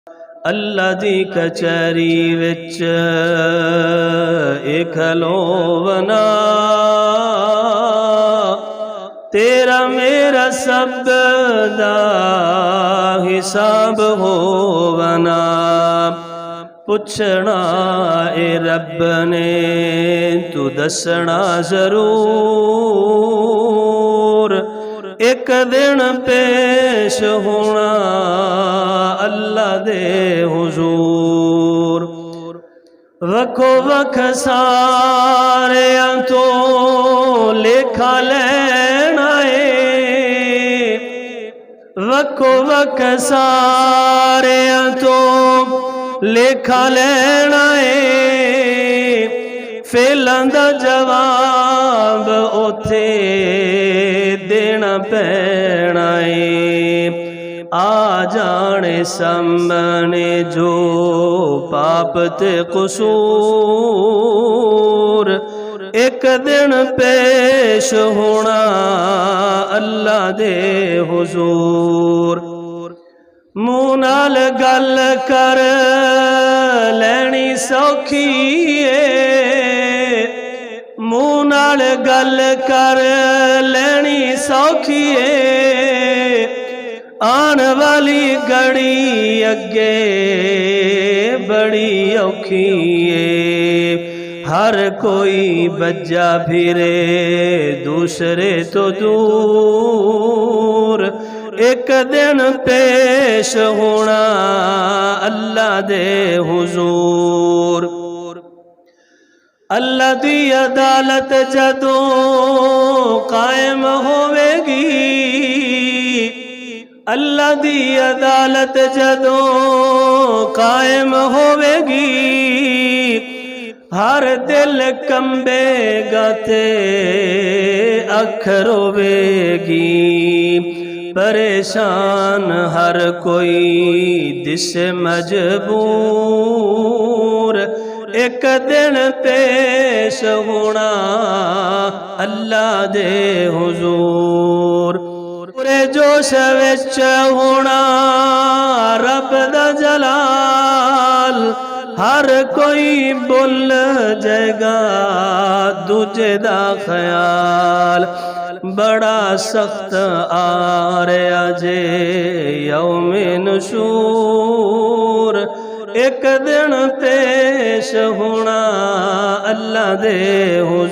अल्लाह दी कचहरी विच खलोवना, तेरा मेरा सब दा हिसाब होवना। पुछना ए रब ने तू दसना जरूर, एक दिन पेश होना अल्लाह दे हुजूर। वखो वख सारियां तो लेखा लैना है, वखो वख सारियां तो लेखा लैना है। फेलां दा जवाब उथे देना पैना है। आ जाने सामने जो पाप ते कसूर, एक दिन पेश होना अल्लाह दे हुजूर। मुँह नाल गल कर लैनी सौखी है, मुँह नाल गल कर लैनी सौखी है। आन वाली घड़ी अगे बड़ी औखी है। हर कोई बज्जा फिरे दूसरे तो दूर, एक दिन पेश होना अल्लाह दे हुजूर। अल्लाह दी अदालत जदों कायम होवेगी, अल्लाह दी अदालत जदों कायम होवेगी। हर दिल कंबेगा ते अख रोवेगी, परेशान हर कोई दिसे मजबूर, एक दिन पेश होना अल्लाह दे हुजूर। पूरे जोश विच होना रब दा जलाल, हर कोई भुल जाएगा दूजे दा ख्याल। बड़ा सख्त आ रहा जे यौमे नशूर, एक दिन पेश होना अल्लाह दे हुजूर।